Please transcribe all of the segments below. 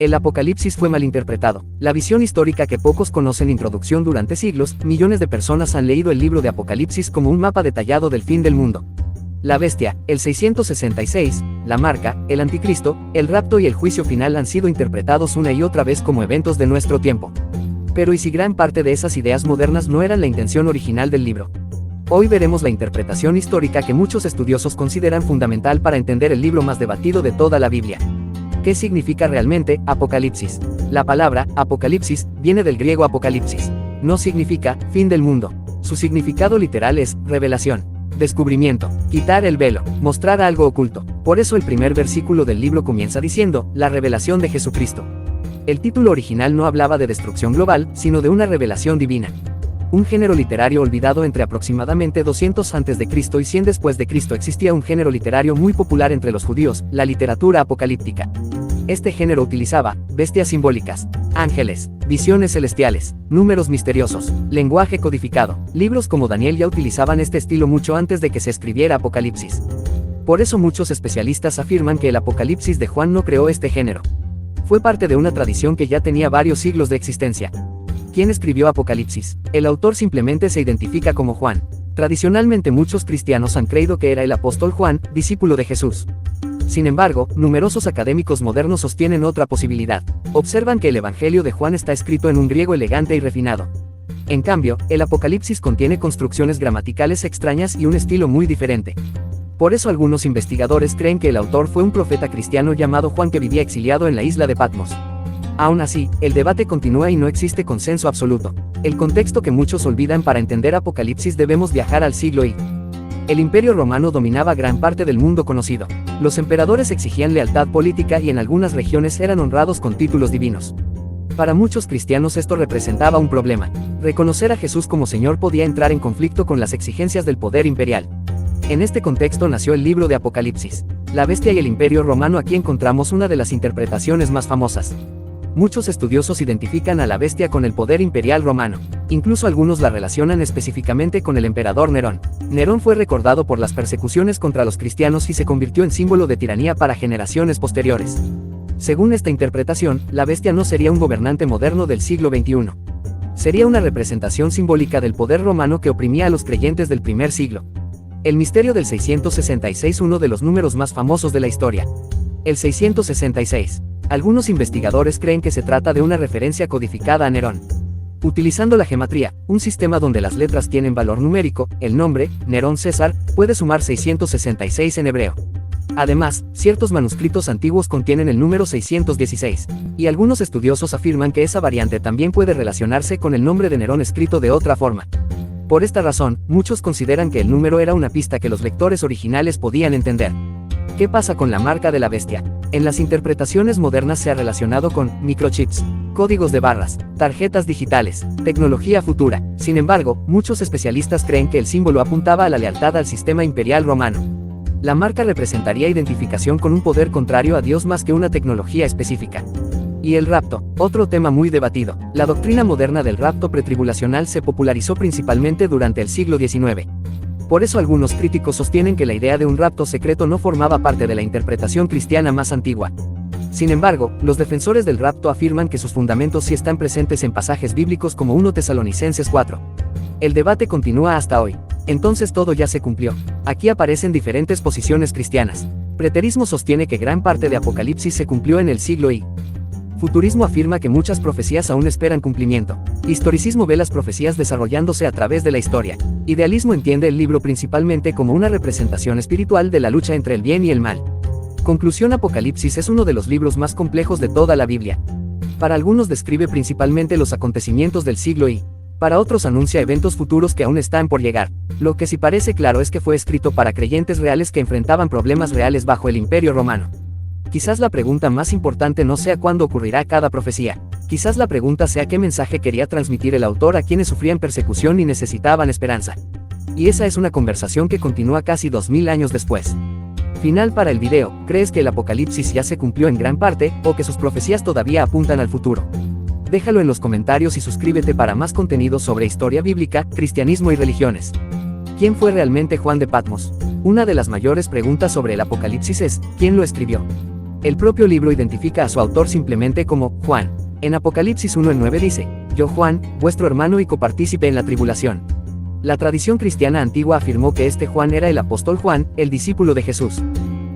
El Apocalipsis fue malinterpretado. La visión histórica que pocos conocen introducción durante siglos, millones de personas han leído el libro de Apocalipsis como un mapa detallado del fin del mundo. La bestia, el 666, la marca, el anticristo, el rapto y el juicio final han sido interpretados una y otra vez como eventos de nuestro tiempo. Pero ¿y si gran parte de esas ideas modernas no eran la intención original del libro? Hoy veremos la interpretación histórica que muchos estudiosos consideran fundamental para entender el libro más debatido de toda la Biblia. ¿Qué significa realmente Apocalipsis? La palabra Apocalipsis viene del griego apocalipsis. No significa fin del mundo. Su significado literal es revelación, descubrimiento, quitar el velo, mostrar algo oculto. Por eso el primer versículo del libro comienza diciendo, la revelación de Jesucristo. El título original no hablaba de destrucción global, sino de una revelación divina. Un género literario olvidado entre aproximadamente 200 a.C. y 100 después de Cristo existía un género literario muy popular entre los judíos, la literatura apocalíptica. Este género utilizaba bestias simbólicas, ángeles, visiones celestiales, números misteriosos, lenguaje codificado. Libros como Daniel ya utilizaban este estilo mucho antes de que se escribiera Apocalipsis. Por eso muchos especialistas afirman que el Apocalipsis de Juan no creó este género. Fue parte de una tradición que ya tenía varios siglos de existencia. ¿Quién escribió Apocalipsis? El autor simplemente se identifica como Juan. Tradicionalmente muchos cristianos han creído que era el apóstol Juan, discípulo de Jesús. Sin embargo, numerosos académicos modernos sostienen otra posibilidad. Observan que el Evangelio de Juan está escrito en un griego elegante y refinado. En cambio, el Apocalipsis contiene construcciones gramaticales extrañas y un estilo muy diferente. Por eso algunos investigadores creen que el autor fue un profeta cristiano llamado Juan que vivía exiliado en la isla de Patmos. Aún así, el debate continúa y no existe consenso absoluto. El contexto que muchos olvidan para entender Apocalipsis debemos viajar al siglo I. El Imperio Romano dominaba gran parte del mundo conocido. Los emperadores exigían lealtad política y en algunas regiones eran honrados con títulos divinos. Para muchos cristianos esto representaba un problema. Reconocer a Jesús como Señor podía entrar en conflicto con las exigencias del poder imperial. En este contexto nació el libro de Apocalipsis. La bestia y el Imperio Romano. Aquí encontramos una de las interpretaciones más famosas. Muchos estudiosos identifican a la bestia con el poder imperial romano. Incluso algunos la relacionan específicamente con el emperador Nerón. Nerón fue recordado por las persecuciones contra los cristianos y se convirtió en símbolo de tiranía para generaciones posteriores. Según esta interpretación, la bestia no sería un gobernante moderno del siglo XXI. Sería una representación simbólica del poder romano que oprimía a los creyentes del primer siglo. El misterio del 666, uno de los números más famosos de la historia. El 666. Algunos investigadores creen que se trata de una referencia codificada a Nerón. Utilizando la gematría, un sistema donde las letras tienen valor numérico, el nombre, Nerón César, puede sumar 666 en hebreo. Además, ciertos manuscritos antiguos contienen el número 616, y algunos estudiosos afirman que esa variante también puede relacionarse con el nombre de Nerón escrito de otra forma. Por esta razón, muchos consideran que el número era una pista que los lectores originales podían entender. ¿Qué pasa con la marca de la bestia? En las interpretaciones modernas se ha relacionado con microchips, códigos de barras, tarjetas digitales, tecnología futura. Sin embargo, muchos especialistas creen que el símbolo apuntaba a la lealtad al sistema imperial romano. La marca representaría identificación con un poder contrario a Dios más que una tecnología específica. Y el rapto, otro tema muy debatido. La doctrina moderna del rapto pretribulacional se popularizó principalmente durante el siglo XIX. Por eso algunos críticos sostienen que la idea de un rapto secreto no formaba parte de la interpretación cristiana más antigua. Sin embargo, los defensores del rapto afirman que sus fundamentos sí están presentes en pasajes bíblicos como 1 Tesalonicenses 4. El debate continúa hasta hoy. Entonces todo ya se cumplió. Aquí aparecen diferentes posiciones cristianas. Preterismo sostiene que gran parte de Apocalipsis se cumplió en el siglo I. Futurismo afirma que muchas profecías aún esperan cumplimiento. Historicismo ve las profecías desarrollándose a través de la historia. Idealismo entiende el libro principalmente como una representación espiritual de la lucha entre el bien y el mal. Conclusión: Apocalipsis es uno de los libros más complejos de toda la Biblia. Para algunos describe principalmente los acontecimientos del siglo I. Para otros anuncia eventos futuros que aún están por llegar. Lo que sí parece claro es que fue escrito para creyentes reales que enfrentaban problemas reales bajo el Imperio Romano. Quizás la pregunta más importante no sea cuándo ocurrirá cada profecía. Quizás la pregunta sea qué mensaje quería transmitir el autor a quienes sufrían persecución y necesitaban esperanza. Y esa es una conversación que continúa casi 2000 años después. Final para el video: ¿crees que el Apocalipsis ya se cumplió en gran parte, o que sus profecías todavía apuntan al futuro? Déjalo en los comentarios y suscríbete para más contenido sobre historia bíblica, cristianismo y religiones. ¿Quién fue realmente Juan de Patmos? Una de las mayores preguntas sobre el Apocalipsis es, ¿quién lo escribió? El propio libro identifica a su autor simplemente como Juan. En Apocalipsis 1:9 dice: Yo Juan, vuestro hermano y copartícipe en la tribulación. La tradición cristiana antigua afirmó que este Juan era el apóstol Juan, el discípulo de Jesús.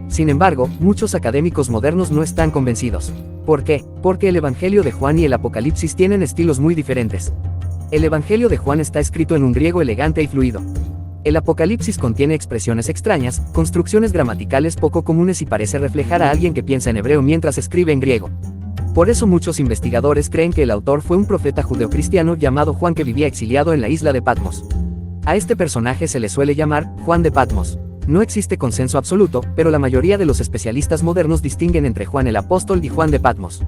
Sin embargo, muchos académicos modernos no están convencidos. ¿Por qué? Porque el Evangelio de Juan y el Apocalipsis tienen estilos muy diferentes. El Evangelio de Juan está escrito en un griego elegante y fluido. El Apocalipsis contiene expresiones extrañas, construcciones gramaticales poco comunes y parece reflejar a alguien que piensa en hebreo mientras escribe en griego. Por eso muchos investigadores creen que el autor fue un profeta judeocristiano llamado Juan que vivía exiliado en la isla de Patmos. A este personaje se le suele llamar Juan de Patmos. No existe consenso absoluto, pero la mayoría de los especialistas modernos distinguen entre Juan el apóstol y Juan de Patmos.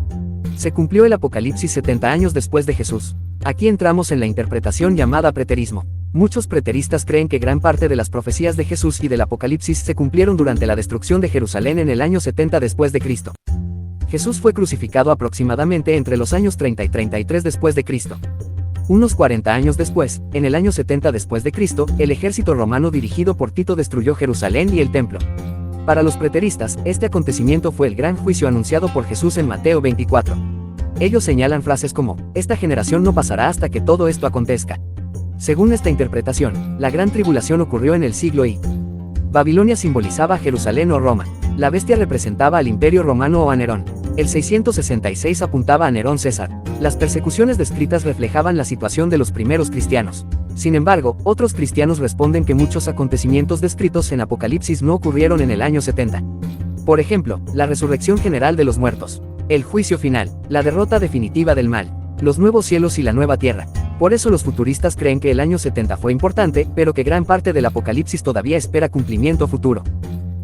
Se cumplió el Apocalipsis 70 años después de Jesús. Aquí entramos en la interpretación llamada preterismo. Muchos preteristas creen que gran parte de las profecías de Jesús y del Apocalipsis se cumplieron durante la destrucción de Jerusalén en el año 70 después de Cristo. Jesús fue crucificado aproximadamente entre los años 30 y 33 después de Cristo. Unos 40 años después, en el año 70 después de Cristo, el ejército romano dirigido por Tito destruyó Jerusalén y el templo. Para los preteristas, este acontecimiento fue el gran juicio anunciado por Jesús en Mateo 24. Ellos señalan frases como: esta generación no pasará hasta que todo esto acontezca. Según esta interpretación, la gran tribulación ocurrió en el siglo I. Babilonia simbolizaba a Jerusalén o Roma. La bestia representaba al Imperio Romano o a Nerón. El 666 apuntaba a Nerón César. Las persecuciones descritas reflejaban la situación de los primeros cristianos. Sin embargo, otros cristianos responden que muchos acontecimientos descritos en Apocalipsis no ocurrieron en el año 70. Por ejemplo, la resurrección general de los muertos, el juicio final, la derrota definitiva del mal, los nuevos cielos y la nueva tierra. Por eso los futuristas creen que el año 70 fue importante, pero que gran parte del Apocalipsis todavía espera cumplimiento futuro.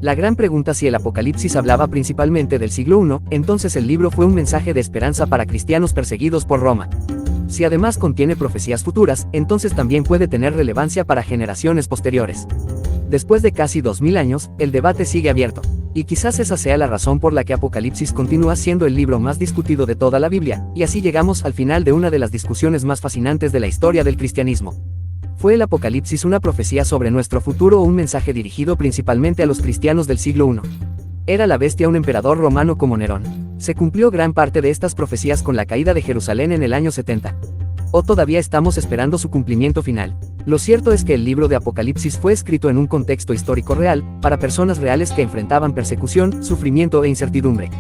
La gran pregunta: si el Apocalipsis hablaba principalmente del siglo I, entonces el libro fue un mensaje de esperanza para cristianos perseguidos por Roma. Si además contiene profecías futuras, entonces también puede tener relevancia para generaciones posteriores. Después de casi 2000 años, el debate sigue abierto. Y quizás esa sea la razón por la que Apocalipsis continúa siendo el libro más discutido de toda la Biblia, y así llegamos al final de una de las discusiones más fascinantes de la historia del cristianismo. ¿Fue el Apocalipsis una profecía sobre nuestro futuro o un mensaje dirigido principalmente a los cristianos del siglo I? ¿Era la bestia un emperador romano como Nerón? ¿Se cumplió gran parte de estas profecías con la caída de Jerusalén en el año 70? ¿O todavía estamos esperando su cumplimiento final? Lo cierto es que el libro de Apocalipsis fue escrito en un contexto histórico real, para personas reales que enfrentaban persecución, sufrimiento e incertidumbre.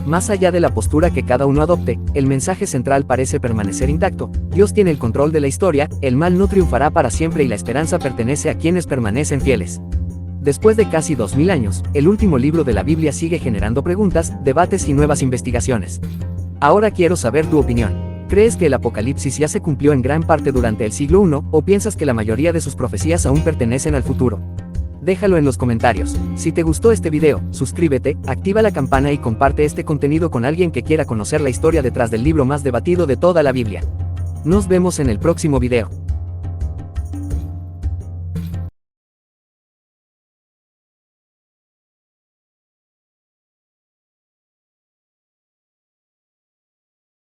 Más allá de la postura que cada uno adopte, el mensaje central parece permanecer intacto. Dios tiene el control de la historia, el mal no triunfará para siempre y la esperanza pertenece a quienes permanecen fieles. Después de casi 2000 años, el último libro de la Biblia sigue generando preguntas, debates y nuevas investigaciones. Ahora quiero saber tu opinión. ¿Crees que el Apocalipsis ya se cumplió en gran parte durante el siglo I, o piensas que la mayoría de sus profecías aún pertenecen al futuro? Déjalo en los comentarios. Si te gustó este video, suscríbete, activa la campana y comparte este contenido con alguien que quiera conocer la historia detrás del libro más debatido de toda la Biblia. Nos vemos en el próximo video.